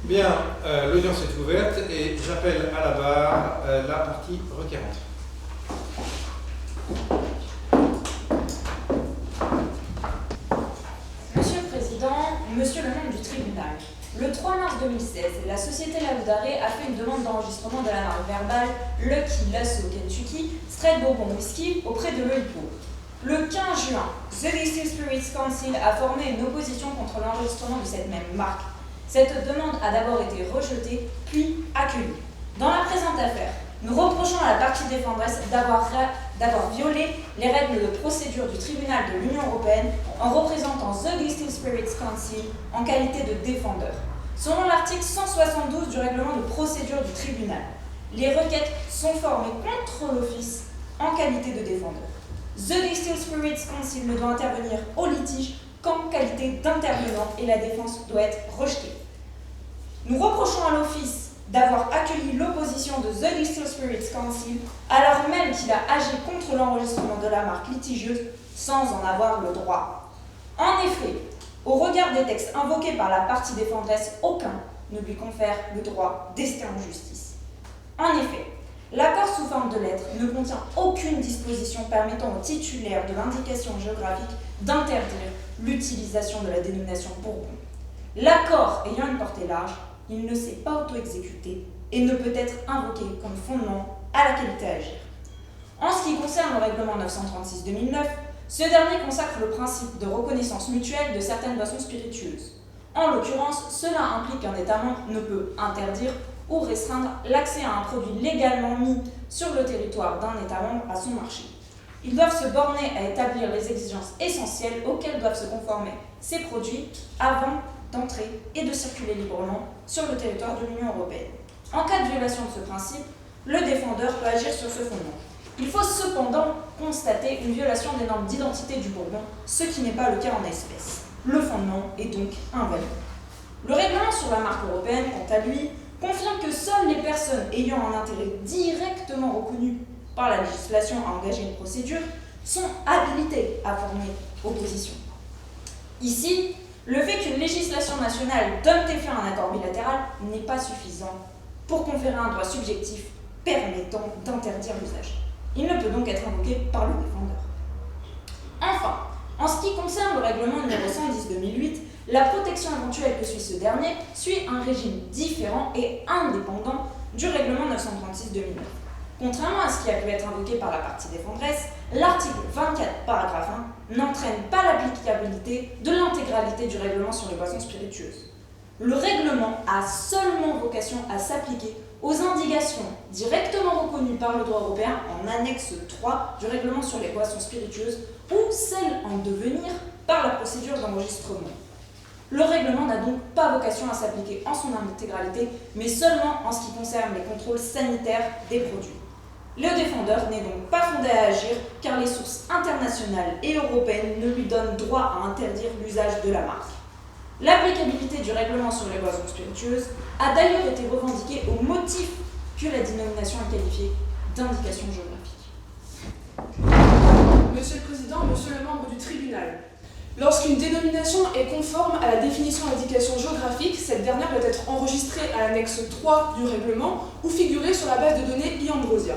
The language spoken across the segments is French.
Bien, l'audience est ouverte et j'appelle à la barre la partie requérante. Monsieur le Président, Monsieur le membre du tribunal, le 3 mars 2016, la société Laudare a fait une demande d'enregistrement de la marque verbale Lucky Lasso Kentucky Straight Bourbon Whisky auprès de l'OIPO. Le 15 juin, The Distilled Spirits Council a formé une opposition contre l'enregistrement de cette même marque. Cette demande a d'abord été rejetée, puis accueillie. Dans la présente affaire, nous reprochons à la partie défenderesse d'avoir violé les règles de procédure du tribunal de l'Union européenne en représentant The Distilled Spirits Council en qualité de défendeur. Selon l'article 172 du règlement de procédure du tribunal, les requêtes sont formées contre l'office en qualité de défendeur. The Distilled Spirits Council ne doit intervenir au litige qu'en qualité d'intervenant et la défense doit être rejetée. Nous reprochons à l'office d'avoir accueilli l'opposition de The Distilled Spirits Council alors même qu'il a agi contre l'enregistrement de la marque litigieuse sans en avoir le droit. En effet, au regard des textes invoqués par la partie défenderesse, aucun ne lui confère le droit d'ester en justice. En effet, l'accord sous forme de lettre ne contient aucune disposition permettant au titulaire de l'indication géographique d'interdire l'utilisation de la dénomination Bourbon. L'accord ayant une portée large, il ne s'est pas auto-exécuté et ne peut être invoqué comme fondement à la qualité à agir. En ce qui concerne le règlement 936/2009, ce dernier consacre le principe de reconnaissance mutuelle de certaines boissons spiritueuses. En l'occurrence, cela implique qu'un État membre ne peut interdire ou restreindre l'accès à un produit légalement mis sur le territoire d'un État membre à son marché. Ils doivent se borner à établir les exigences essentielles auxquelles doivent se conformer ces produits avant d'entrer et de circuler librement sur le territoire de l'Union européenne. En cas de violation de ce principe, le défendeur peut agir sur ce fondement. Il faut cependant constater une violation des normes d'identité du Bourbon, ce qui n'est pas le cas en espèces. Le fondement est donc invalide. Le règlement sur la marque européenne, quant à lui, confirme que seules les personnes ayant un intérêt directement reconnu par la législation à engager une procédure sont habilitées à former opposition. Ici, le fait qu'une législation nationale donne effet à un accord bilatéral n'est pas suffisant pour conférer un droit subjectif permettant d'interdire l'usage. Il ne peut donc être invoqué par le défendeur. Enfin, en ce qui concerne le règlement numéro 110/2008, la protection éventuelle que suit ce dernier suit un régime différent et indépendant du règlement 936/2009. Contrairement à ce qui a pu être invoqué par la partie défenderesse, l'article 24, paragraphe 1, n'entraîne pas l'applicabilité de l'intégralité du règlement sur les boissons spiritueuses. Le règlement a seulement vocation à s'appliquer aux indications directement reconnues par le droit européen en annexe 3 du règlement sur les boissons spiritueuses ou celles en devenir par la procédure d'enregistrement. Le règlement n'a donc pas vocation à s'appliquer en son intégralité, mais seulement en ce qui concerne les contrôles sanitaires des produits. Le défendeur n'est donc pas fondé à agir car les sources internationales et européennes ne lui donnent droit à interdire l'usage de la marque. L'applicabilité du règlement sur les boissons spiritueuses a d'ailleurs été revendiquée au motif que la dénomination est qualifiée d'indication géographique. Monsieur le Président, Monsieur le membre du tribunal, lorsqu'une dénomination est conforme à la définition d'indication géographique, cette dernière doit être enregistrée à l'annexe 3 du règlement ou figurer sur la base de données e-Ambrosia.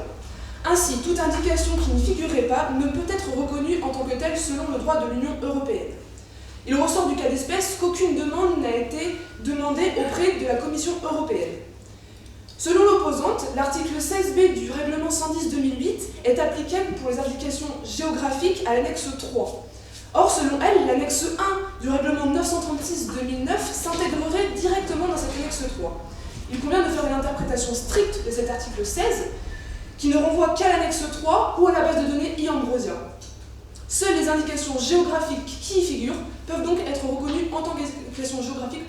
Ainsi, toute indication qui n'y figurerait pas ne peut être reconnue en tant que telle selon le droit de l'Union européenne. Il ressort du cas d'espèce qu'aucune demande n'a été demandée auprès de la Commission européenne. Selon l'opposante, l'article 16b du règlement 110/2008 est applicable pour les indications géographiques à l'annexe 3. Or, selon elle, l'annexe 1 du règlement 936/2009 s'intégrerait directement dans cette annexe 3. Il convient de faire une interprétation stricte de cet article 16 qui ne renvoie qu'à l'annexe 3 ou à la base de données e-Ambrosia. Seules les indications géographiques qui y figurent peuvent donc être reconnues en tant qu'indications géographiques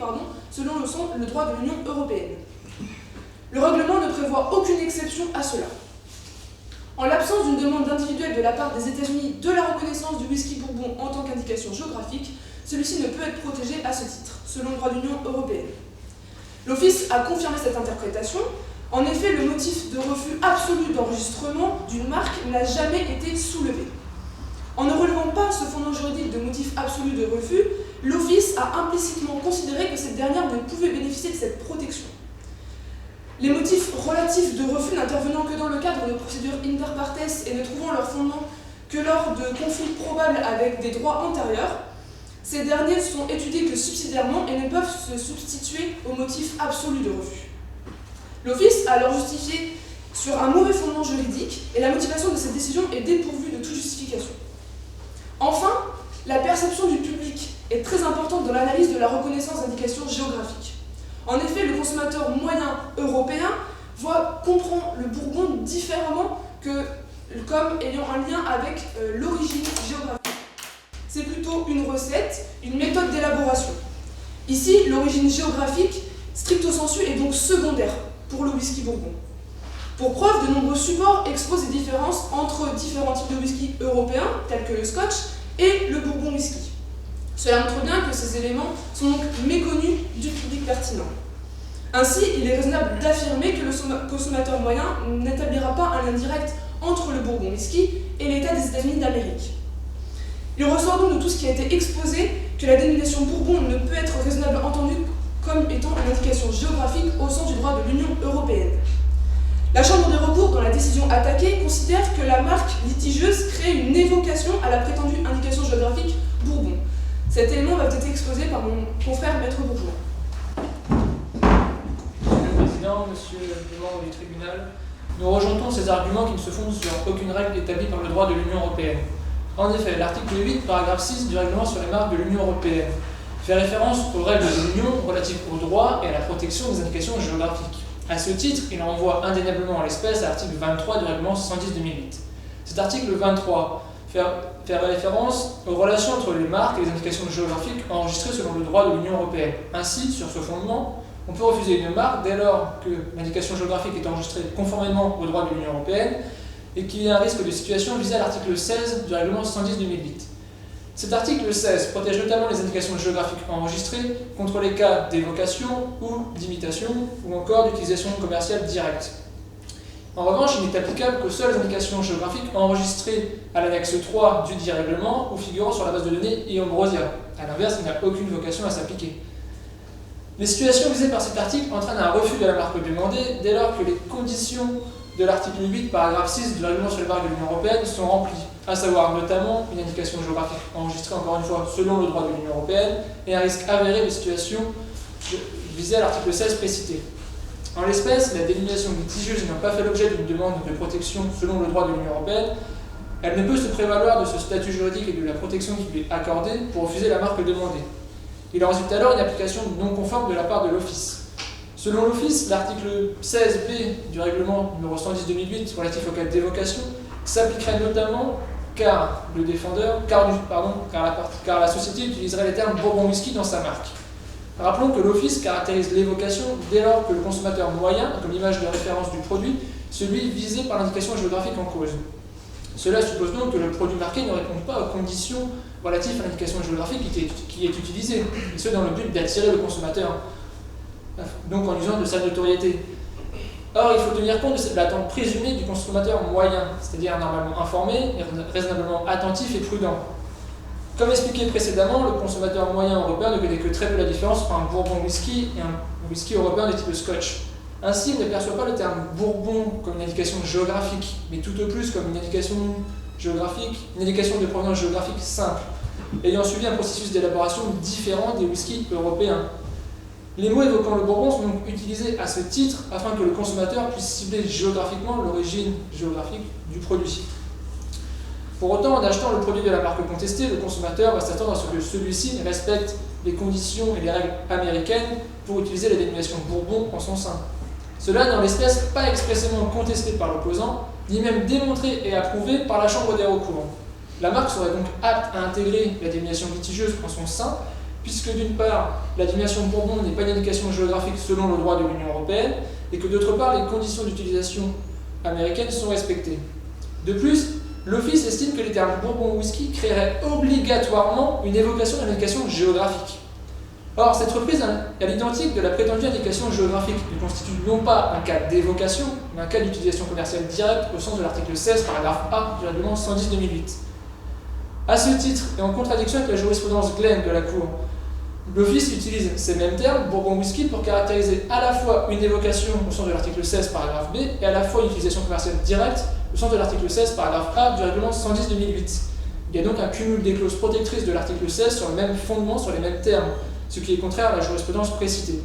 selon le droit de l'Union européenne. Le règlement ne prévoit aucune exception à cela. En l'absence d'une demande individuelle de la part des États-Unis de la reconnaissance du whisky Bourbon en tant qu'indication géographique, celui-ci ne peut être protégé à ce titre, selon le droit de l'Union européenne. L'Office a confirmé cette interprétation. En effet, le motif de refus absolu d'enregistrement d'une marque n'a jamais été soulevé. En ne relevant pas ce fondement juridique de motif absolu de refus, l'Office a implicitement considéré que cette dernière ne pouvait bénéficier de cette protection. Les motifs relatifs de refus n'intervenant que dans le cadre de procédures inter partes et ne trouvant leur fondement que lors de conflits probables avec des droits antérieurs, ces derniers sont étudiés que subsidiairement et ne peuvent se substituer au motif absolu de refus. L'Office a alors justifié sur un mauvais fondement juridique et la motivation de cette décision est dépourvue de toute justification. Enfin, la perception du public est très importante dans l'analyse de la reconnaissance d'indications géographiques. En effet, le consommateur moyen européen comprend le Bourbon différemment que comme ayant un lien avec l'origine géographique. C'est plutôt une recette, une méthode d'élaboration. Ici, l'origine géographique, stricto sensu, est donc secondaire pour le whisky Bourbon. Pour preuve, de nombreux supports exposent les différences entre différents types de whisky européens, tels que le Scotch, et le Bourbon whisky. Cela montre bien que ces éléments sont donc méconnus du public pertinent. Ainsi, il est raisonnable d'affirmer que le consommateur moyen n'établira pas un lien direct entre le Bourbon whisky et l'État des États-Unis d'Amérique. Il ressort donc de tout ce qui a été exposé que la dénomination Bourbon ne peut être raisonnablement entendue comme étant une indication géographique au sens du droit de l'Union européenne. La Chambre des recours, dans la décision attaquée, considère que la marque litigieuse crée une évocation à la prétendue indication géographique Bourbon. Cet élément va être exposé par mon confrère Maître Bourgeois. Monsieur le Président, Monsieur le membre du tribunal, nous rejetons ces arguments qui ne se fondent sur aucune règle établie par le droit de l'Union européenne. En effet, l'article 8, paragraphe 6 du règlement sur les marques de l'Union européenne fait référence aux règles de l'Union relatives au droit et à la protection des indications géographiques. À ce titre, il renvoie indéniablement en l'espèce à l'article 23 du règlement 110/2008. Cet article 23 fait référence aux relations entre les marques et les indications géographiques enregistrées selon le droit de l'Union européenne. Ainsi, sur ce fondement, on peut refuser une marque dès lors que l'indication géographique est enregistrée conformément au droit de l'Union européenne et qu'il y a un risque de situation visé à l'article 16 du règlement 110/2008. Cet article 16 protège notamment les indications géographiques enregistrées contre les cas d'évocation ou d'imitation ou encore d'utilisation commerciale directe. En revanche, il n'est applicable qu'aux seules indications géographiques enregistrées à l'annexe 3 du dit règlement ou figurant sur la base de données e-Ambrosia. A l'inverse, il n'a aucune vocation à s'appliquer. Les situations visées par cet article entraînent un refus de la marque demandée dès lors que les conditions de l'article 8, paragraphe 6 du règlement sur les marques de l'Union européenne sont remplies, à savoir notamment une indication géographique enregistrée encore une fois selon le droit de l'Union européenne et un risque avéré de situation visée à l'article 16 précité. En l'espèce, la dénomination litigieuse n'ayant pas fait l'objet d'une demande de protection selon le droit de l'Union européenne, elle ne peut se prévaloir de ce statut juridique et de la protection qui lui est accordée pour refuser la marque demandée. Il en résulte alors une application non conforme de la part de l'Office. Selon l'Office, l'article 16b du règlement numéro 110/2008 relatif au cas d'évocation s'appliquerait notamment car la société utiliserait les termes Bourbon Whisky dans sa marque. Rappelons que l'Office caractérise l'évocation dès lors que le consommateur moyen, comme l'image de référence du produit, celui visé par l'indication géographique en cause. Cela suppose donc que le produit marqué ne répond pas aux conditions relatives à l'indication géographique qui est utilisée, et ce dans le but d'attirer le consommateur, donc en usant de sa notoriété. Or, il faut tenir compte de l'attente présumée du consommateur moyen, c'est-à-dire normalement informé et raisonnablement attentif et prudent. Comme expliqué précédemment, le consommateur moyen européen ne connaît que très peu la différence entre un Bourbon whisky et un whisky européen de type Scotch. Ainsi, il ne perçoit pas le terme Bourbon comme une indication géographique, mais tout au plus comme une indication de provenance géographique simple, ayant suivi un processus d'élaboration différent des whiskies européens. Les mots évoquant le Bourbon sont donc utilisés à ce titre afin que le consommateur puisse cibler géographiquement l'origine géographique du produit. Pour autant, en achetant le produit de la marque contestée, le consommateur va s'attendre à ce que celui-ci respecte les conditions et les règles américaines pour utiliser la dénomination Bourbon en son sein. Cela n'est en l'espèce pas expressément contesté par l'opposant, ni même démontré et approuvé par la Chambre des recours. La marque serait donc apte à intégrer la dénomination litigieuse en son sein, puisque d'une part, la dénomination Bourbon n'est pas une indication géographique selon le droit de l'Union européenne, et que d'autre part, les conditions d'utilisation américaines sont respectées. De plus, l'Office estime que les termes Bourbon whisky créeraient obligatoirement une évocation d'une indication géographique. Or, cette reprise à l'identique de la prétendue indication géographique ne constitue non pas un cas d'évocation, mais un cas d'utilisation commerciale directe au sens de l'article 16, paragraphe A du règlement 110/2008. À ce titre, et en contradiction avec la jurisprudence Glenn de la Cour, L'Office utilise ces mêmes termes, Bourbon Whisky, pour caractériser à la fois une évocation au sens de l'article 16, paragraphe B, et à la fois une utilisation commerciale directe au sens de l'article 16, paragraphe A du règlement 110/2008. Il y a donc un cumul des clauses protectrices de l'article 16 sur le même fondement, sur les mêmes termes, ce qui est contraire à la jurisprudence précitée.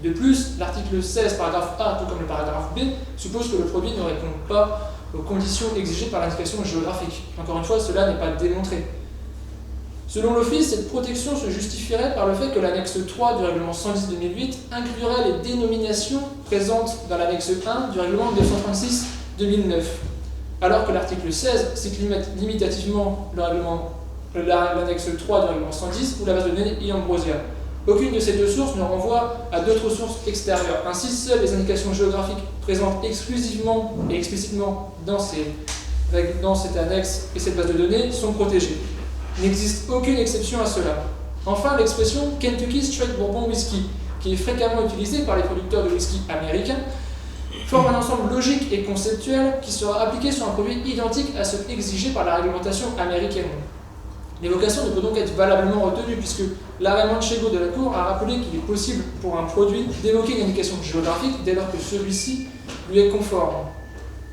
De plus, l'article 16, paragraphe A, tout comme le paragraphe B, suppose que le produit ne répond pas aux conditions exigées par l'indication géographique. Encore une fois, cela n'est pas démontré. Selon l'Office, cette protection se justifierait par le fait que l'annexe 3 du règlement 110/2008 inclurait les dénominations présentes dans l'annexe 1 du règlement 236/2009, alors que l'article 16 cite limitativement l'annexe 3 du règlement 110 ou la base de données e-Ambrosia. Aucune de ces deux sources ne renvoie à d'autres sources extérieures. Ainsi, seules les indications géographiques présentes exclusivement et explicitement dans cette annexe et cette base de données sont protégées. Il n'existe aucune exception à cela. Enfin, l'expression Kentucky Straight Bourbon Whisky, qui est fréquemment utilisée par les producteurs de whisky américains, forme un ensemble logique et conceptuel qui sera appliqué sur un produit identique à ce exigé par la réglementation américaine. L'évocation ne peut donc être valablement retenue puisque l'arrêt Manchego de la Cour a rappelé qu'il est possible pour un produit d'évoquer une indication géographique dès lors que celui-ci lui est conforme.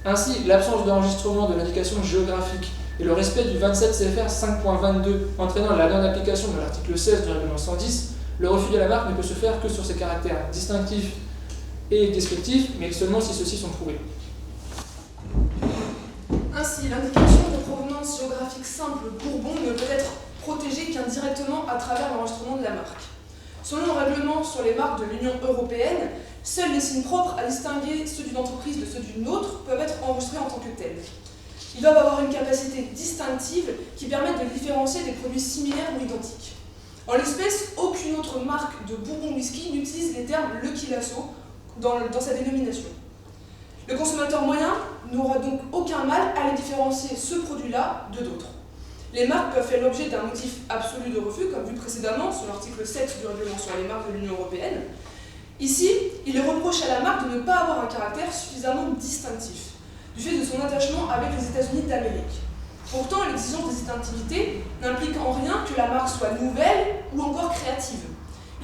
Ainsi, l'absence d'enregistrement de l'indication géographique et le respect du 27 CFR 5.22 entraînant la non-application de l'article 16 du règlement 110, le refus de la marque ne peut se faire que sur ses caractères distinctifs et descriptifs, mais seulement si ceux-ci sont prouvés. Ainsi, l'indication de provenance géographique simple Bourbon ne peut être protégée qu'indirectement à travers l'enregistrement de la marque. Selon le règlement sur les marques de l'Union européenne, seuls les signes propres à distinguer ceux d'une entreprise de ceux d'une autre peuvent être enregistrés en tant que tels. Ils doivent avoir une capacité distinctive qui permette de différencier des produits similaires ou identiques. En l'espèce, aucune autre marque de Bourbon Whisky n'utilise les termes Lucky Lasso dans sa dénomination. Le consommateur moyen n'aura donc aucun mal à les différencier ce produit-là de d'autres. Les marques peuvent faire l'objet d'un motif absolu de refus, comme vu précédemment sur l'article 7 du règlement sur les marques de l'Union européenne. Ici, il est reproché à la marque de ne pas avoir un caractère suffisamment distinctif, du fait de son attachement avec les États-Unis d'Amérique. Pourtant, l'exigence de distinctivité n'implique en rien que la marque soit nouvelle ou encore créative.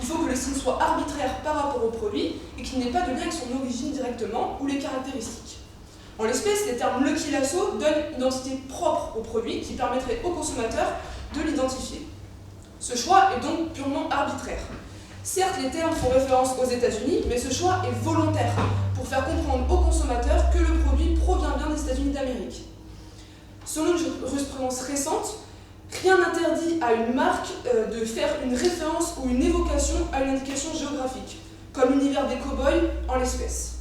Il faut que le signe soit arbitraire par rapport au produit et qu'il n'ait pas de lien avec son origine directement ou les caractéristiques. En l'espèce, les termes Lucky Lasso donnent une identité propre au produit qui permettrait au consommateur de l'identifier. Ce choix est donc purement arbitraire. Certes, les termes font référence aux États-Unis, mais ce choix est volontaire pour faire comprendre aux consommateurs que le produit provient bien des États-Unis d'Amérique. Selon une jurisprudence récente, rien n'interdit à une marque de faire une référence ou une évocation à une indication géographique, comme l'univers des cow-boys en l'espèce.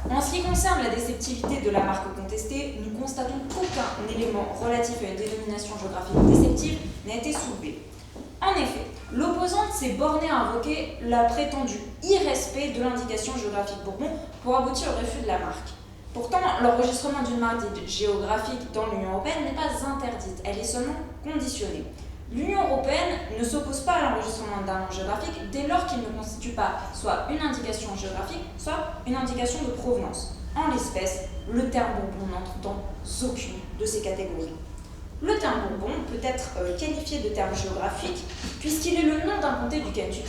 En ce qui concerne la déceptivité de la marque contestée, nous constatons qu'aucun élément relatif à une dénomination géographique déceptive n'a été soulevé. En effet, l'opposante s'est bornée à invoquer la prétendue irrespect de l'indication géographique Bourbon pour aboutir au refus de la marque. Pourtant, l'enregistrement d'une marque dite géographique dans l'Union européenne n'est pas interdite, elle est seulement conditionnée. L'Union européenne ne s'oppose pas à l'enregistrement d'un nom géographique dès lors qu'il ne constitue pas soit une indication géographique, soit une indication de provenance. En l'espèce, le terme Bourbon n'entre dans aucune de ces catégories. Le terme Bourbon peut être qualifié de terme géographique puisqu'il est le nom d'un comté du Kentucky.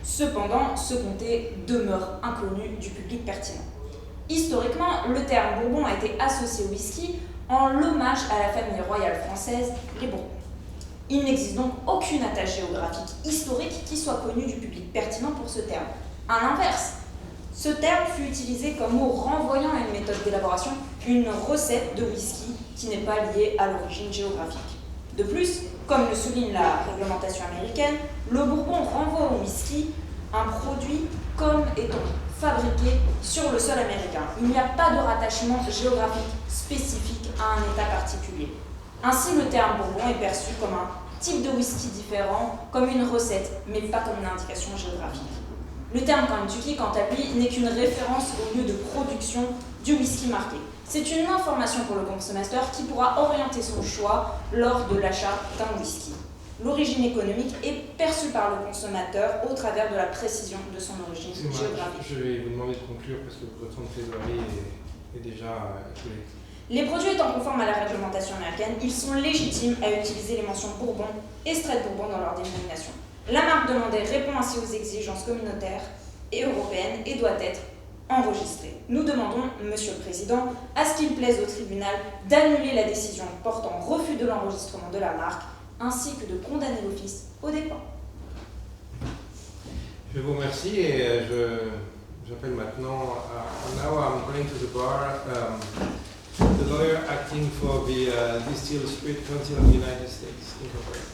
Cependant, ce comté demeure inconnu du public pertinent. Historiquement, le terme Bourbon a été associé au whisky en l'hommage à la famille royale française, les Bourbons. Il n'existe donc aucune attache géographique historique qui soit connue du public pertinent pour ce terme. À l'inverse, ce terme fut utilisé comme mot renvoyant à une méthode d'élaboration, une recette de whisky qui n'est pas liée à l'origine géographique. De plus, comme le souligne la réglementation américaine, le Bourbon renvoie au whisky un produit comme étant fabriqué sur le sol américain. Il n'y a pas de rattachement géographique spécifique à un état particulier. Ainsi, le terme Bourbon est perçu comme un type de whisky différent, comme une recette, mais pas comme une indication géographique. Le terme Kentucky, quant à lui, n'est qu'une référence au lieu de production du whisky marqué. C'est une information pour le consommateur qui pourra orienter son choix lors de l'achat d'un whisky. L'origine économique est perçue par le consommateur au travers de la précision de son origine géographique. Je vais vous demander de conclure parce que votre temps de plaidoirie est déjà écoulé. Les produits étant conformes à la réglementation américaine, ils sont légitimes à utiliser les mentions Bourbon et Strait de Bourbon dans leur dénomination. La marque demandée répond ainsi aux exigences communautaires et européennes et doit être enregistrée. Nous demandons, Monsieur le Président, à ce qu'il plaise au tribunal d'annuler la décision portant refus de l'enregistrement de la marque ainsi que de condamner l'office aux dépens. Je vous remercie et j'appelle maintenant, now I'm going to the bar, the lawyer acting for the Distilled Spirit Council of the United States, Incorporated.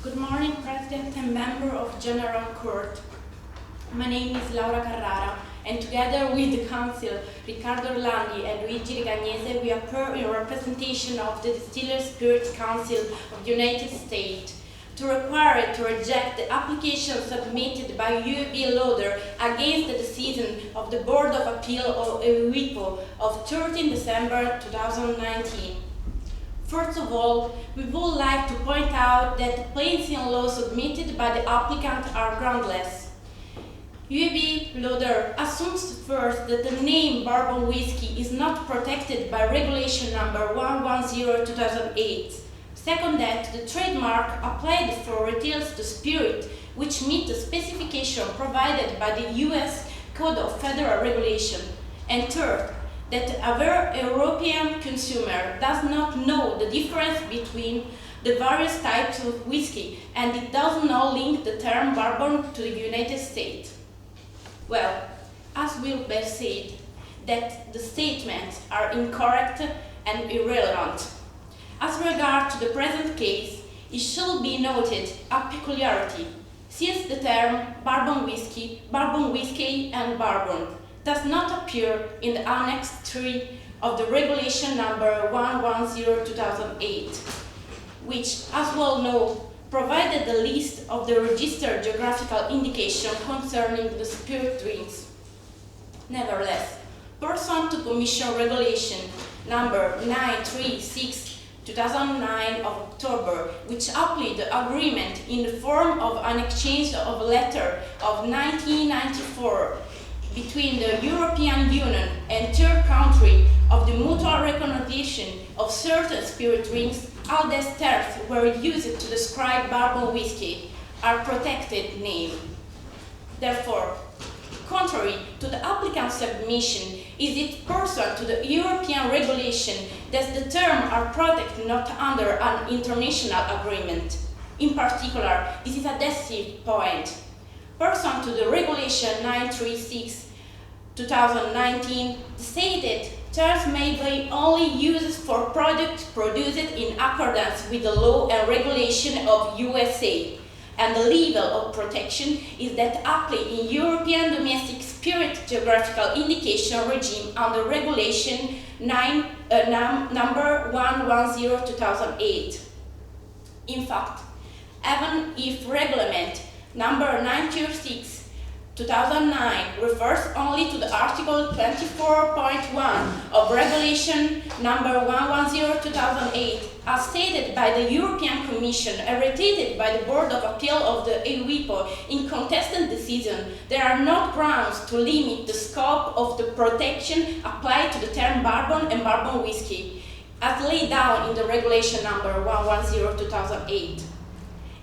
Good morning, President and Member of General Court. My name is Laura Carrara, and together with the Council, Riccardo Orlandi and Luigi Regagnese, we appear in representation of the Distilled Spirits Council of the United States to require it to reject the application submitted by UAB Lauder against the decision of the Board of Appeal of EUIPO of 13 December 2019. First of all, we would like to point out that the claims in law submitted by the applicant are groundless. UAB Lauder assumes first that the name Bourbon Whiskey is not protected by Regulation Number 110/2008. Second, that the trademark applied for retails to spirit, which meet the specification provided by the U.S. Code of Federal Regulation. And third, that a European consumer does not know the difference between the various types of whiskey, and it does not link the term bourbon to the United States. Well, as Will Bell said, that the statements are incorrect and irrelevant. As regard to the present case, it should be noted a peculiarity, since the term bourbon whiskey, and bourbon does not appear in the Annex 3 of the Regulation Number 110/2008, which, as well know, provided the list of the registered geographical indication concerning the spirit drinks. Nevertheless, pursuant to Commission Regulation Number 936/2009 of October, which applied the agreement in the form of an exchange of a letter of 1994 between the European Union and third country of the mutual recognition of certain spirit drinks, all these terms were used to describe bourbon whiskey, are protected name. Therefore, contrary to the applicant's submission, is it pursuant to the European regulation that the terms are protected not under an international agreement. In particular, this is a decisive point. Pursuant to the Regulation 936/2019, the stated terms may be only used for products produced in accordance with the law and regulation of USA, and the level of protection is that applied in European domestic spirit geographical indication regime under Regulation Number 110/2008. In fact, even if Regulation Number 936/2009 refers only to the Article 24.1 of Regulation Number 110/2008, as stated by the European Commission and reiterated by the Board of Appeal of the EUIPO in contested decision, there are no grounds to limit the scope of the protection applied to the term bourbon and bourbon whiskey, as laid down in the Regulation Number 110/2008.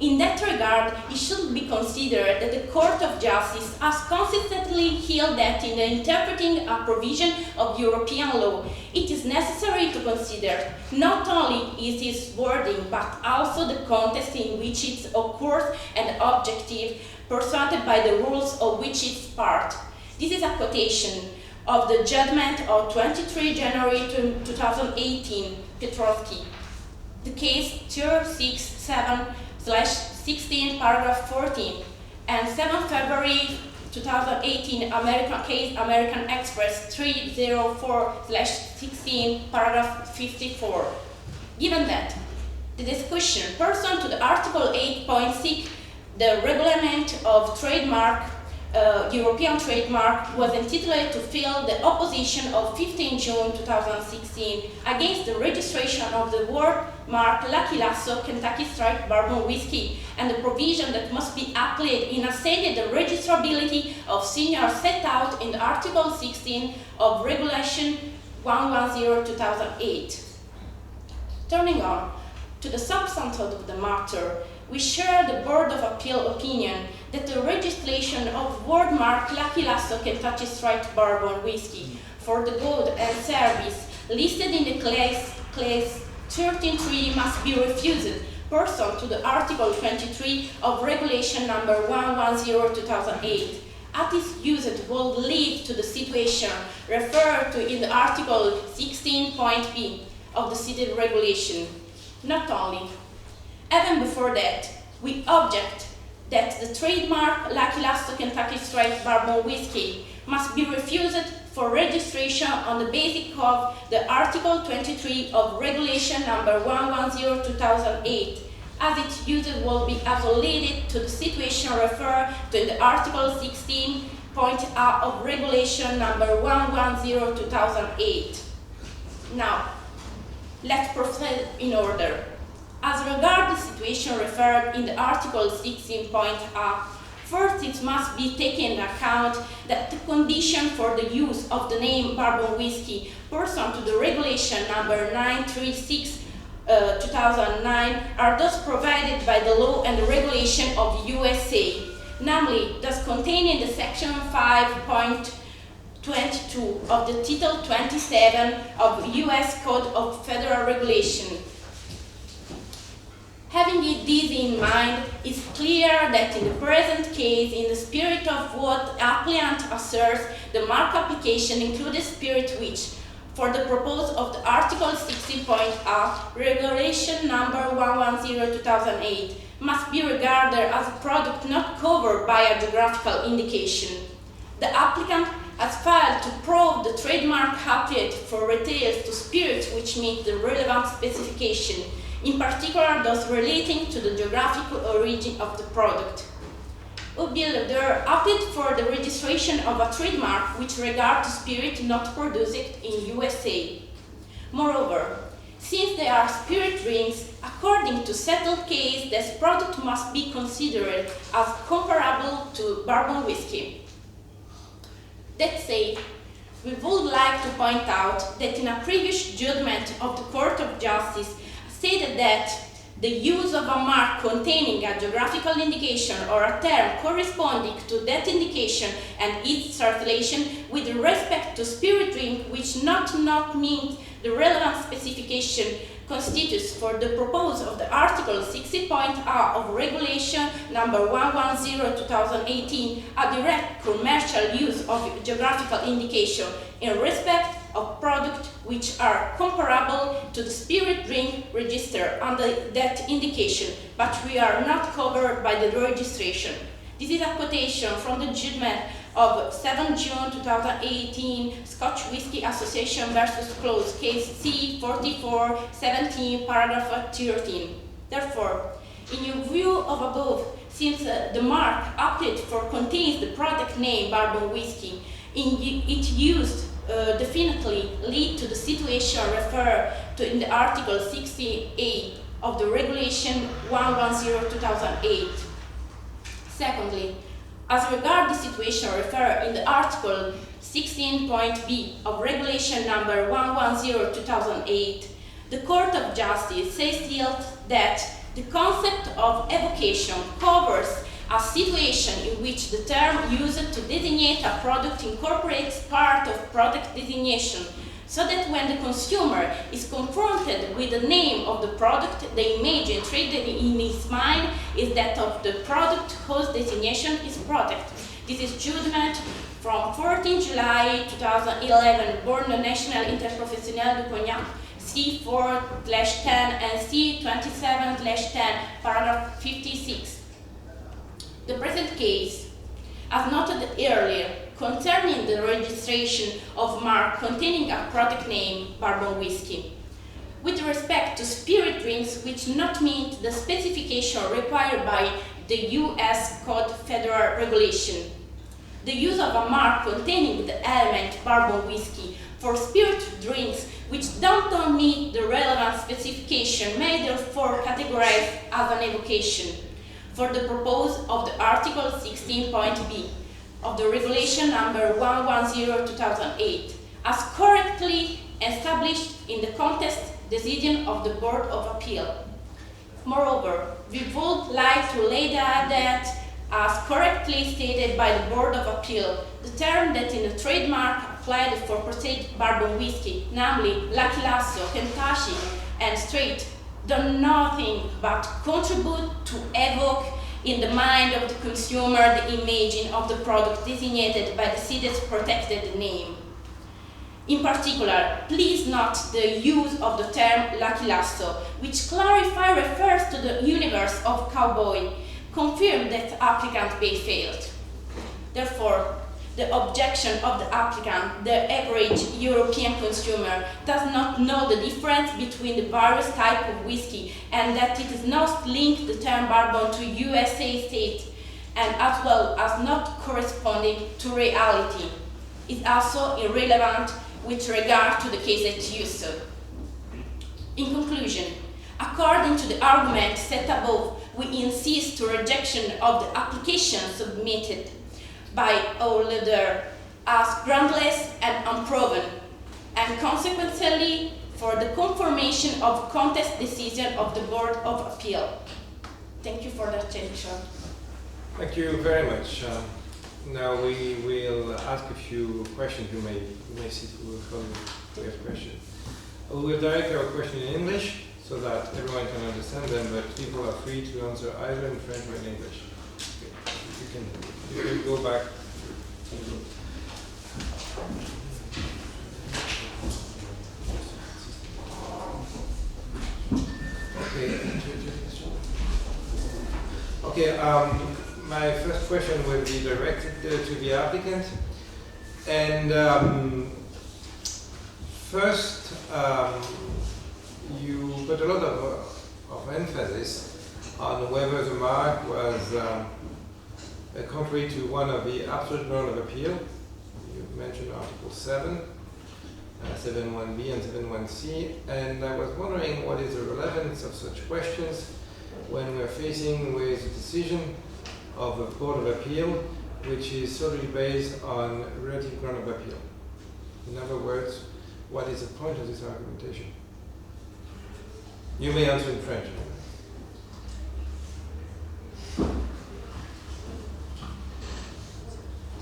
In that regard, it should be considered that the Court of Justice has consistently held that in interpreting a provision of European law, it is necessary to consider not only its wording, but also the context in which it occurs and the objective pursued by the rules of which it is part. This is a quotation of the judgment of 23 January 2018, Petrovsky. The case 267/16, paragraph 14, and 7 February 2018, American Express 304/16, paragraph 54. Given that the discussion pursuant to the Article 8.6, the Regulation of Trademark European trademark was entitled to fill the opposition of 15 June 2016 against the registration of the word mark Lucky Lasso Kentucky Straight Bourbon Whiskey and the provision that must be applied in assessing the registrability of seniors set out in Article 16 of Regulation 110/2008. Turning on to the substance of the matter, we share the Board of Appeal opinion that the registration of word mark Lucky Lasso Kentucky Straight Bourbon Whiskey for the good and service listed in the class 13.3 must be refused pursuant to the Article 23 of Regulation number 110/2008. As this usage will lead to the situation referred to in the Article 16.b of the cited regulation. Not only, even before that, we object that the trademark Lucky Lasso Kentucky Straight Bourbon Whiskey must be refused for registration on the basis of the Article 23 of Regulation number 110/2008, as its usage will be isolated to the situation referred to in the Article 16.a of Regulation number 110/2008. Now, let's proceed in order. As regards the situation referred in the Article 16.a, first it must be taken into account that the condition for the use of the name bourbon whiskey pursuant to the Regulation number 936/2009 are thus provided by the law and the regulation of the USA, namely thus contained in the Section 5.22 of the Title 27 of U.S. Code of Federal Regulation. Having this in mind, it's clear that in the present case, in the spirit of what applicant asserts, the mark application included spirit which, for the purpose of the Article 16.a, Regulation number 110/2008, must be regarded as a product not covered by a geographical indication. The applicant has failed to prove the trademark applied for retail to spirits which meet the relevant specification, in particular those relating to the geographical origin of the product. Ubilder opted for the registration of a trademark which regard to spirit not produced in USA. Moreover, since they are spirit drinks, according to settled case, this product must be considered as comparable to bourbon whiskey. That said, we would like to point out that in a previous judgment of the Court of Justice stated that the use of a mark containing a geographical indication or a term corresponding to that indication and its translation with respect to spirit drink which not meet the relevant specification constitutes for the purpose of the Article 60.a of Regulation number 110/2018 a direct commercial use of geographical indication in respect of products which are comparable to the spirit drink register under that indication, but we are not covered by the registration. This is a quotation from the judgment of 7 June 2018 Scotch Whisky Association versus Close, case C4417, paragraph 13. Therefore, in view of above, since the mark opted for contains the product name bourbon whiskey, it used definitely lead to the situation referred to in the Article 68 of the Regulation 110/2008. Secondly, as regards the situation referred in the Article 16.b of Regulation number 110/2008, the Court of Justice says that the concept of evocation covers a situation in which the term used to designate a product incorporates part of product designation, so that when the consumer is confronted with the name of the product, the image entreated in his mind is that of the product whose designation is product. This is judgment from 14 July 2011, Bordeaux National Interprofessionnel du Cognac, C4/10 and C27/10, paragraph 56. The present case, as noted earlier, concerning the registration of mark containing a product name, bourbon whiskey, with respect to spirit drinks which not meet the specification required by the U.S. Code Federal Regulation. the use of a mark containing the element bourbon whiskey for spirit drinks which don't meet the relevant specification may therefore categorize as an evocation for the purpose of the Article 16.b of the Regulation number 110/2008, as correctly established in the contest decision of the Board of Appeal. Moreover, we would like to lay down that, as correctly stated by the Board of Appeal, the term that in the trademark applied for portrayed bourbon whiskey, namely Lucky Lasso, Kentucky, and Straight, do nothing but contribute to evoke in the mind of the consumer the image of the product designated by the city's protected name. In particular, please note the use of the term Lucky Lasso, which clarify refers to the universe of cowboy, confirm that the applicant may failed. Therefore, the objection of the applicant, the average European consumer, does not know the difference between the various types of whiskey and that it is not linked the term bourbon to USA state and as well as not corresponding to reality. Is also irrelevant with regard to the case at use. In conclusion, according to the argument set above, we insist to rejection of the application submitted by all other as groundless and unproven, and consequently for the confirmation of contest decision of the Board of Appeal. Thank you for the attention. Thank you very much. Now we will ask a few questions. You may sit for your question. We will direct our question in English so that everyone can understand them, but people are free to answer either in French or in English. Okay. You can go back. Okay, my first question will be directed to the applicant. And first, you put a lot of emphasis on whether the mark was contrary to one of the absolute grounds of appeal. You mentioned Article 7, 7.1b and 7.1c, and I was wondering what is the relevance of such questions when we are facing with a decision of a Court of Appeal which is solely based on relative ground of appeal. In other words, what is the point of this argumentation? You may answer in French.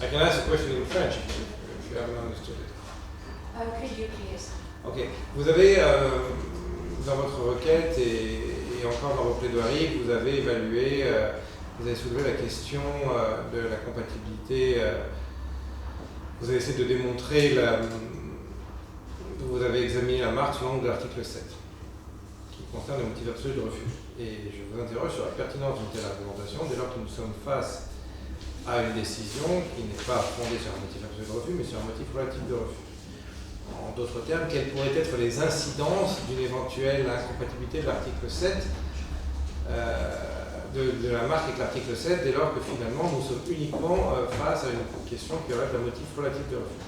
I can ask a question in French if you haven't understood it. Could you please? Ok. Vous avez, dans votre requête et encore dans vos plaidoiries, vous avez évalué, vous avez soulevé la question de la compatibilité. Vous avez essayé de démontrer vous avez examiné la marque sous l'angle de l'article 7, qui concerne le motif absolu de refus. Et je vous interroge sur la pertinence d'une telle argumentation, dès lors que nous sommes face à une décision qui n'est pas fondée sur un motif absolu de refus, mais sur un motif relatif de refus. En d'autres termes, quelles pourraient être les incidences d'une éventuelle incompatibilité de l'article 7, de la marque avec l'article 7, dès lors que finalement nous sommes uniquement face à une question qui relève d'un motif relatif de refus.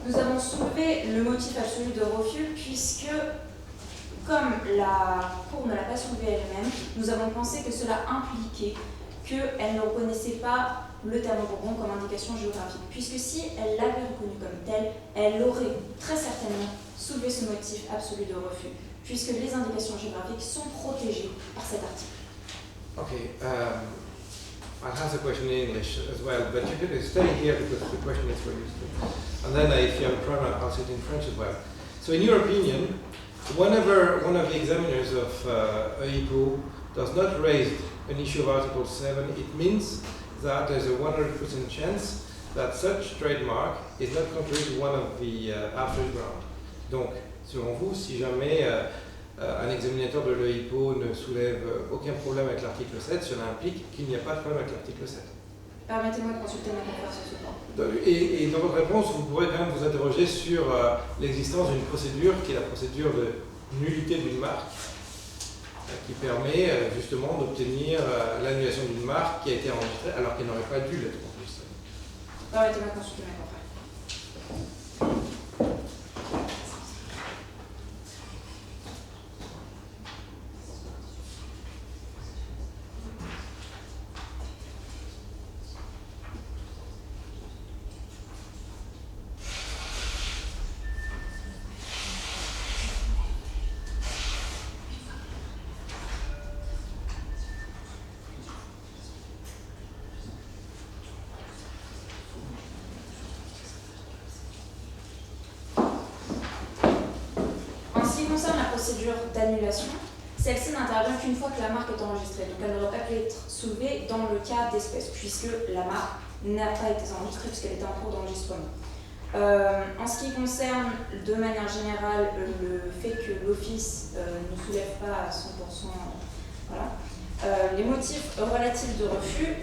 Nous avons soulevé le motif absolu de refus puisque, comme la Cour ne l'a pas soulevé elle-même, nous avons pensé que cela impliquait qu'elle ne reconnaissait pas le terme bourbon comme indication géographique, puisque si elle l'avait reconnu comme tel, elle aurait très certainement soulevé ce motif absolu de refus, puisque les indications géographiques sont protégées par cet article. Okay, I'll ask a question in English as well, but you could stay here because the question is for you. And then if you have a problem, I'll say it in French as well. So in your opinion, whenever one of the examiners of EIPO does not raise an issue of Article 7, it means that there's a 100% chance that such trademark is not contrary to one of the absolute grounds. Donc, selon vous, si jamais un examinateur de l'EIPO ne soulève aucun problème avec l'article 7, cela implique qu'il n'y a pas de problème avec l'article 7. Permettez-moi de consulter mes confrères sur ce point. Et dans votre réponse, vous pourrez quand même vous interroger sur l'existence d'une procédure qui est la procédure de nullité d'une marque, qui permet justement d'obtenir l'annulation d'une marque qui a été enregistrée alors qu'elle n'aurait pas dû l'être enregistrée. Permettez-moi de consulter mes confrères. En ce qui concerne la procédure d'annulation, celle-ci n'intervient qu'une fois que la marque est enregistrée. Donc elle n'aurait pas pu être soulevée dans le cas d'espèce, puisque la marque n'a pas été enregistrée puisqu'elle était en cours d'enregistrement. En ce qui concerne de manière générale le fait que l'Office ne soulève pas à 100%, voilà, les motifs relatifs de refus,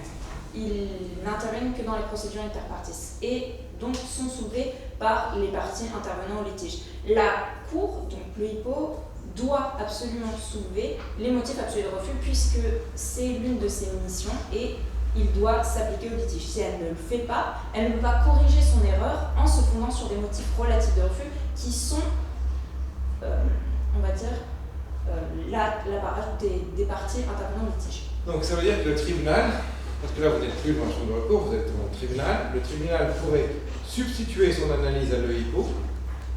ils n'interviennent que dans les procédures interpartis et donc sont soulevés par les parties intervenant au litige. La Cour, donc le HIPPO, doit absolument soulever les motifs absolus de refus puisque c'est l'une de ses missions et il doit s'appliquer au litige. Si elle ne le fait pas, elle ne peut pas corriger son erreur en se fondant sur des motifs relatifs de refus qui sont, on va dire, l'appareil des parties intervenant au litige. Donc ça veut dire que le tribunal, parce que là vous n'êtes plus dans le champ de recours, vous êtes dans le tribunal pourrait substituer son analyse à l'EIPO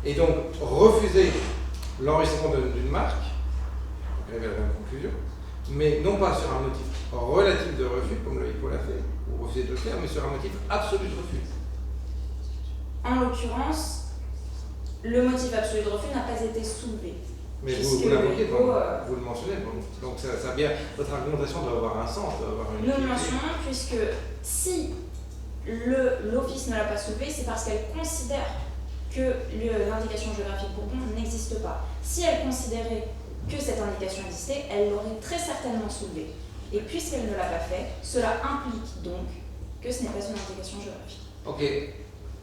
et donc refuser l'enregistrement d'une marque, arriver à la même conclusion, mais non pas sur un motif relatif de refus, comme l'EIPO l'a fait, ou refuser de le faire, mais sur un motif absolu de refus. En l'occurrence, le motif absolu de refus n'a pas été soulevé. Mais Puisque vous l'invoquez, l'EIPO, vous le mentionnez, donc ça vient, votre argumentation doit avoir un sens, doit avoir une nous le utilité. mentionnons puisque si l'Office ne l'a pas soulevé, c'est parce qu'elle considère que l'indication géographique Bourbon n'existe pas. Si elle considérait que cette indication existait, elle l'aurait très certainement soulevée. Et puisqu'elle ne l'a pas fait, cela implique donc que ce n'est pas une indication géographique. Okay,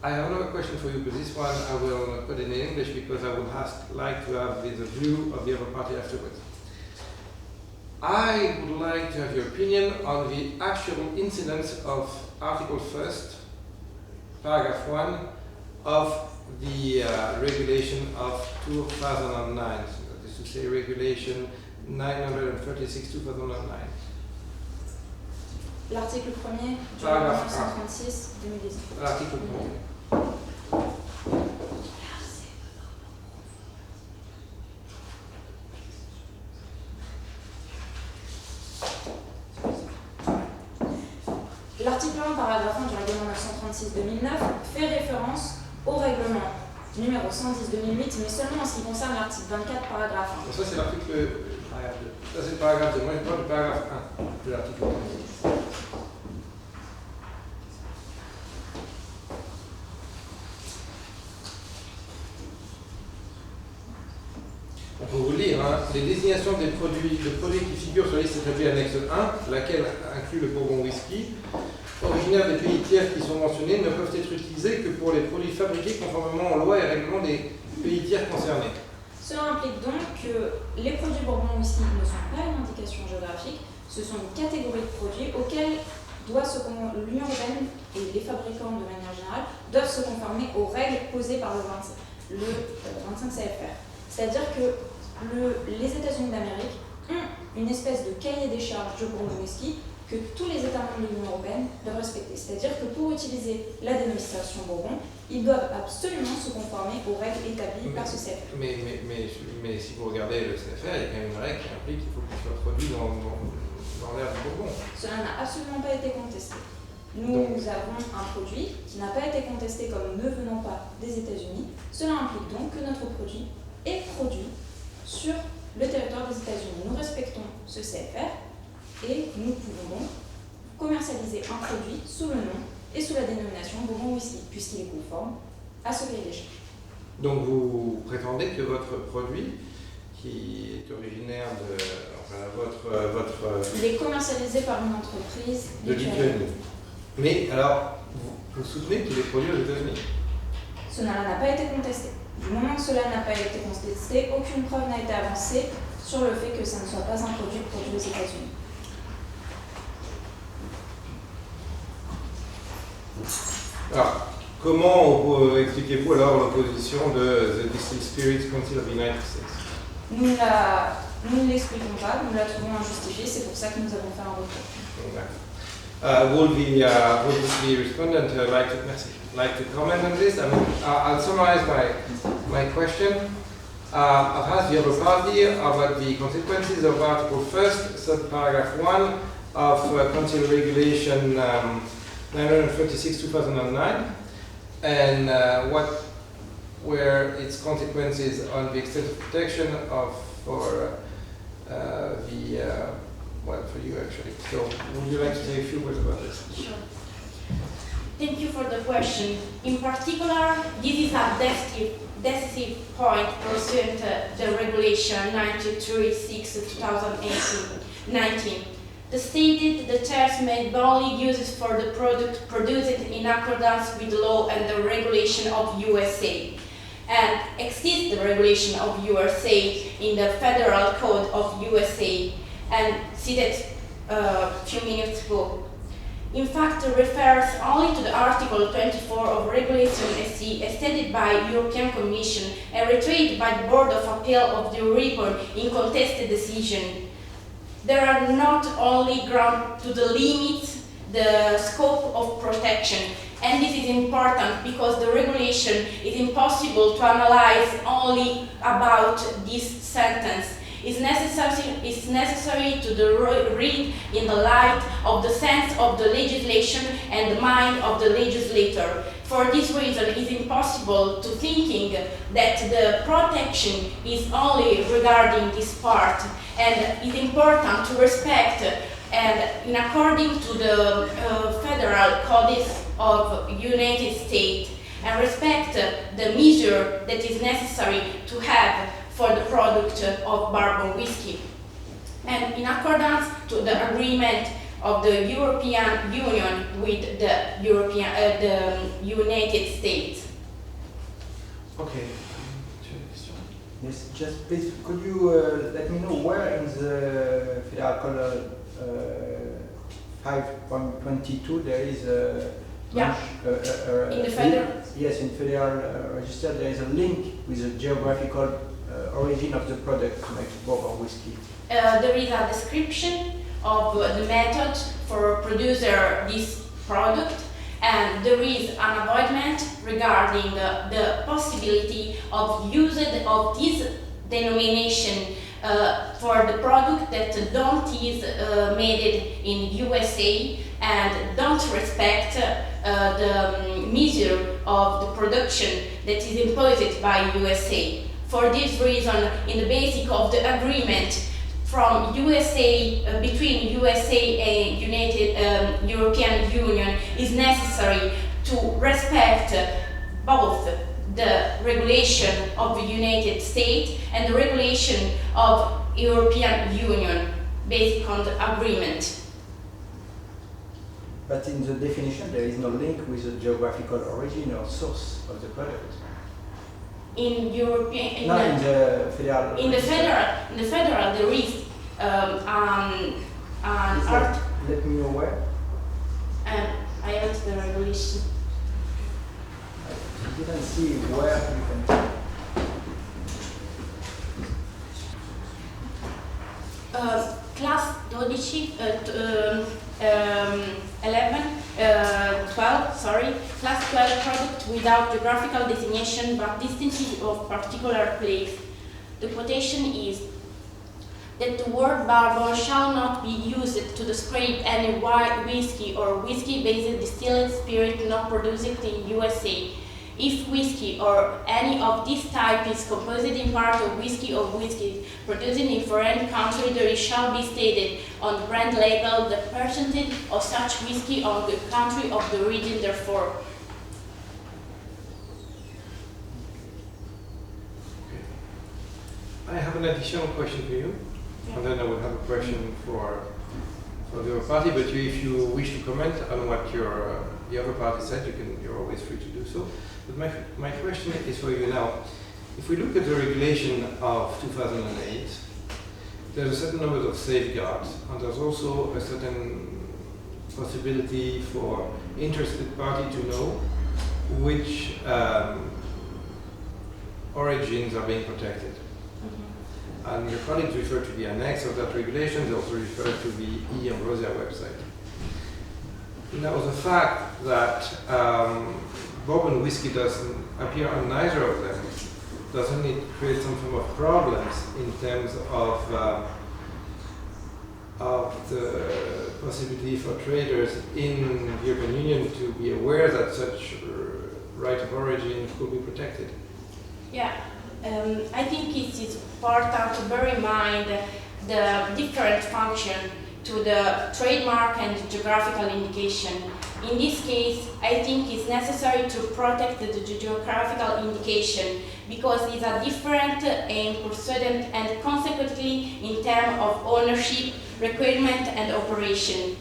I have another question for you, but this one I will put in English because I would like to have the view of the other party afterwards. I would like to have your opinion on the actual incidence of Article 1st, Paragraph 1 of the regulation of 2009, so that is to say regulation 936/2009. L'article 1er du Paragraphe règlement 136/2010. L'article 1er. L'article 1, paragraphe 1 du règlement 936/2009 fait référence au règlement numéro 110/2008, mais seulement en ce qui concerne l'article 24, paragraphe 1. Donc ça c'est l'article, ça c'est le paragraphe 2, moi je parle du paragraphe 1 de l'article 1. On peut vous le lire, hein. Les désignations des produits qui figurent sur la liste établie annexe 1, laquelle inclut le Bourbon Whisky, originaires des pays tiers qui sont mentionnés, ne peuvent être utilisés que pour les produits fabriqués conformément aux lois et règlements des pays tiers concernés. Cela implique donc que les produits Bourbon Whisky ne sont pas une indication géographique, ce sont une catégorie de produits auxquels l'Union européenne et les fabricants de manière générale doivent se conformer aux règles posées par le 25 CFR. C'est-à-dire que les États-Unis d'Amérique ont une espèce de cahier des charges de Bourbon Whisky que tous les États membres de l'Union européenne doivent respecter. C'est-à-dire que pour utiliser la dénomination Bourbon, ils doivent absolument se conformer aux règles établies par ce CFR. Mais si vous regardez le CFR, il y a quand même une règle qui implique qu'il faut qu'il soit produit dans l'air du Bourbon. Cela n'a absolument pas été contesté. Nous avons un produit qui n'a pas été contesté comme ne venant pas des États-Unis. Cela implique donc que notre produit est produit sur le territoire des États-Unis. Nous respectons ce CFR et nous pouvons donc commercialiser un produit sous le nom et sous la dénomination Bourbon Whisky, puisqu'il est conforme à ce cahier des charges. Donc vous prétendez que votre produit, qui est originaire de... Enfin, votre Il est commercialisé par une entreprise de Lituanie. Mais alors, vous soutenez qu'il est produit aux États-Unis? Cela n'a pas été contesté. Du moment que cela n'a pas été contesté, aucune preuve n'a été avancée sur le fait que ça ne soit pas un produit aux États-Unis. Alors, comment expliquez-vous alors l'opposition de The Distilled Spirits Council of the United States? Nous ne l'expliquons pas, nous la trouvons injustifiée, c'est pour ça que nous avons fait un retour. Will the respondent like to comment on this? I mean, I'll summarize my question. I've asked the other party about the consequences of Article 1st, subparagraph 1 of Council Regulation 936/2009, and what were its consequences on the extent of protection for you actually. So would you like to say a few words about this? Sure. Thank you for the question. In particular, this is a decisive point pursuant to the Regulation 936/2019. The stated the test may be only used for the product produced in accordance with the law and the regulation of USA, and exceeds the regulation of USA in the Federal Code of USA, and cited a few minutes ago. In fact, it refers only to the Article 24 of Regulation SC, stated by European Commission and reiterated by the Board of Appeal of the European in contested decision. There are not only grounds to limit the scope of protection, and this is important because the regulation is impossible to analyze only about this sentence. It's necessary to read in the light of the sense of the legislation and the mind of the legislator. For this reason, it is impossible to thinking that the protection is only regarding this part, and it's important to respect and in according to the Federal Code of United States, and respect the measure that is necessary to have for the product of bourbon whiskey, and in accordance to the agreement of the European Union with the United States. Okay. Yes, just please, could you let me know where in the Federal Code 5.22 there is a in the federal? Yes, in Federal Register there is a link with the geographical origin of the product, like bourbon whiskey. There is a description of the method for producer this product, and there is an avoidment regarding the possibility of usage of this denomination for the product that don't is made in USA and don't respect the measure of the production that is imposed by USA. For this reason, in the basis of the agreement from USA, between USA and European Union, is necessary to respect both the regulation of the United States and the regulation of European Union based on the agreement. But in the definition there is no link with the geographical origin or source of the product. In In the federal. In the federal, there is an art. Let me know where. I add the regulation. I didn't see where you can. Class 12, class 12 product without geographical designation but distinctive of particular place. The quotation is that the word bourbon shall not be used to describe any white whiskey or whiskey-based distilled spirit not produced in USA. If whiskey or any of this type is composed in part of whiskey or whiskey produced in a foreign country, there shall be stated on the brand label the percentage of such whiskey on the country of the origin, therefore. I have an additional question for you, and then I will have a question for of your party, but if you wish to comment on what the other party said, you're always free to do so. But my question is for you now. If we look at the regulation of 2008, there's a certain number of safeguards, and there's also a certain possibility for interested party to know which origins are being protected. And your colleagues refer to the annex of that regulation, they also refer to the eAmbrosia website. Now, the fact that bourbon whiskey doesn't appear on neither of them, doesn't it create some form of problems in terms of the possibility for traders in the European Union to be aware that such right of origin could be protected? Yeah, I think it is important to bear in mind the different function to the trademark and geographical indication. In this case, I think it's necessary to protect the geographical indication because these are different and pursuant and consequently in terms of ownership, requirement and operation.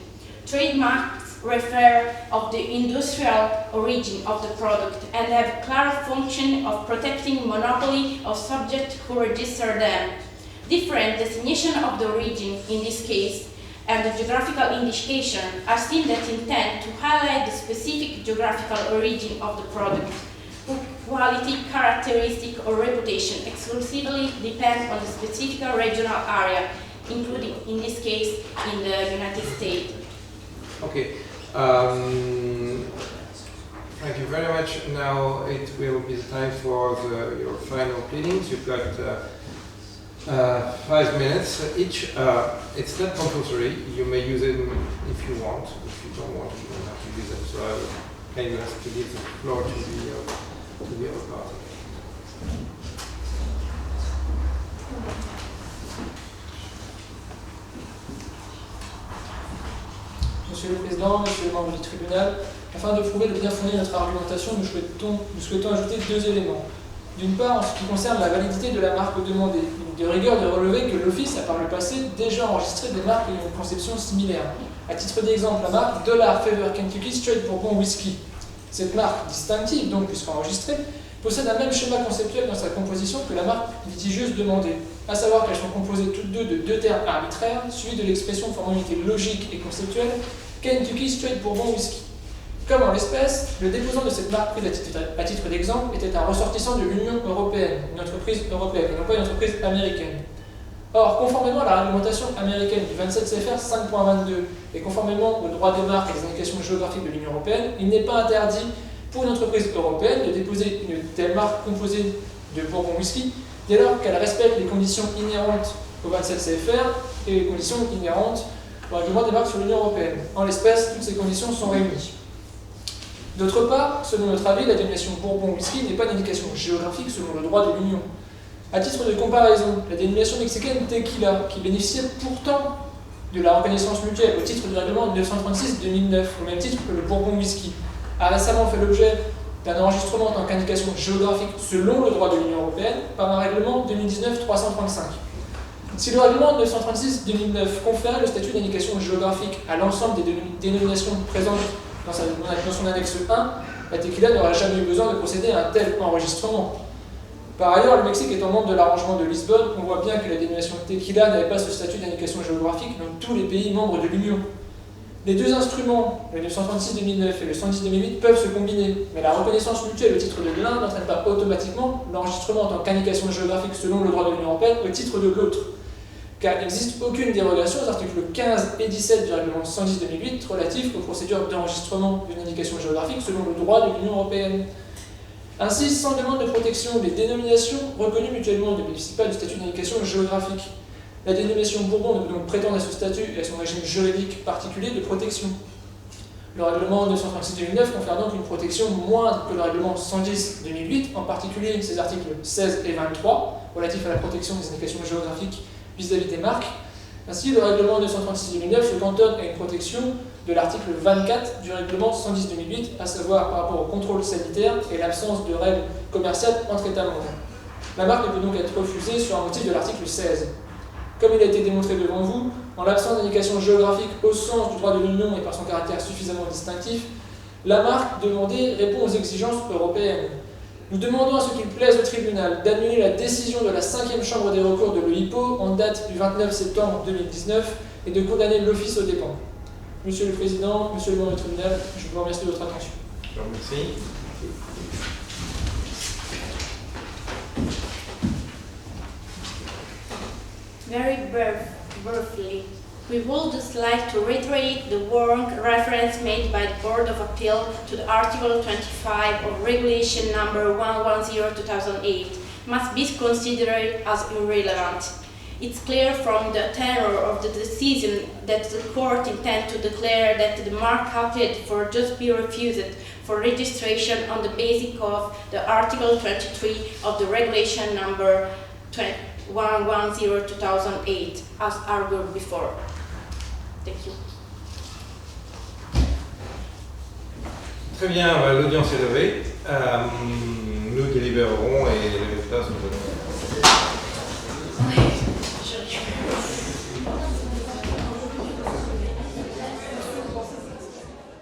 Trademarks refer of the industrial origin of the product and have clear function of protecting monopoly of subjects who register them. Different definition of the origin in this case and the geographical indication are seen that intend to highlight the specific geographical origin of the product, whose quality, characteristic or reputation exclusively depend on the specific regional area, including in this case in the United States. Okay. Thank you very much. Now it will be the time for your final pleadings. You've got 5 minutes each. It's not compulsory. You may use it if you want. If you don't want, you don't have to use it. So I would kindly ask to give the floor to the other party. Monsieur le Président, Monsieur le membre du tribunal, afin de prouver le bien fondé de notre argumentation, nous souhaitons ajouter 2 éléments. D'une part, en ce qui concerne la validité de la marque demandée, il est de rigueur de relever que l'Office a par le passé déjà enregistré des marques ayant une conception similaire. À titre d'exemple, la marque Dollar Favor Kentucky Straight Bourbon Whisky. Cette marque distinctive, donc puisqu'enregistrée, possède un même schéma conceptuel dans sa composition que la marque litigieuse demandée, à savoir qu'elles sont composées toutes deux de 2 termes arbitraires, suivis de l'expression de formalité logique et conceptuelle Kentucky Straight Bourbon Whisky. Comme en l'espèce, le déposant de cette marque prise à titre d'exemple était un ressortissant de l'Union européenne, une entreprise européenne, et non pas une entreprise américaine. Or, conformément à la réglementation américaine du 27 CFR 5.22 et conformément au droit des marques et des indications géographiques de l'Union européenne, il n'est pas interdit pour une entreprise européenne de déposer une telle marque composée de bourbon whisky dès lors qu'elle respecte les conditions inhérentes au 27 CFR et les conditions inhérentes au règlement des marques sur l'Union européenne. En l'espèce, toutes ces conditions sont réunies. D'autre part, selon notre avis, la dénomination bourbon whisky n'est pas une indication géographique selon le droit de l'Union. À titre de comparaison, la dénomination mexicaine tequila, qui bénéficiait pourtant de la reconnaissance mutuelle au titre du règlement 936-2009, au même titre que le bourbon whisky, a récemment fait l'objet d'un enregistrement en tant qu'indication géographique selon le droit de l'Union européenne par un règlement 2019-335. Si le règlement 936-2009 confère le statut d'indication géographique à l'ensemble des dénominations présentes dans son annexe 1, la tequila n'aura jamais eu besoin de procéder à un tel enregistrement. Par ailleurs, le Mexique étant membre de l'arrangement de Lisbonne, on voit bien que la dénomination tequila n'avait pas ce statut d'indication géographique dans tous les pays membres de l'Union. Les 2 instruments, le 936-2009 et le 110-2008, peuvent se combiner, mais la reconnaissance mutuelle au titre de l'un n'entraîne pas automatiquement l'enregistrement en tant qu'indication géographique selon le droit de l'Union européenne au titre de l'autre. Car il n'existe aucune dérogation aux articles 15 et 17 du règlement 110-2008 relatifs aux procédures d'enregistrement d'une indication géographique selon le droit de l'Union européenne. Ainsi, sans demande de protection, les dénominations reconnues mutuellement ne bénéficient pas du statut d'indication géographique. La dénomination Bourbon ne peut donc prétendre à ce statut et à son régime juridique particulier de protection. Le règlement 936-2009 confère donc une protection moindre que le règlement 110-2008, en particulier ses articles 16 et 23, relatifs à la protection des indications géographiques vis-à-vis des marques. Ainsi, le règlement 936-2009 se cantonne à une protection de l'article 24 du règlement 110-2008, à savoir par rapport au contrôle sanitaire et l'absence de règles commerciales entre États membres. La marque ne peut donc être refusée sur un motif de l'article 16. Comme il a été démontré devant vous, en l'absence d'indication géographique au sens du droit de l'Union et par son caractère suffisamment distinctif, la marque demandée répond aux exigences européennes. Nous demandons à ce qu'il plaise au tribunal d'annuler la décision de la 5e chambre des recours de l'EIPO en date du 29 septembre 2019 et de condamner l'office aux dépens. Monsieur le Président, Monsieur le membre du tribunal, je vous remercie de votre attention. Je vous remercie. Very briefly, we would just like to reiterate the wrong reference made by the Board of Appeal to the Article 25 of Regulation Number 110/2008 must be considered as irrelevant. It's clear from the tenor of the decision that the court intends to declare that the mark applied for just be refused for registration on the basis of the Article 23 of the Regulation Number 110/2008, as argued before. Thank you. Très bien, l'audience est levée. Nous délibérerons et les résultats sont donnés.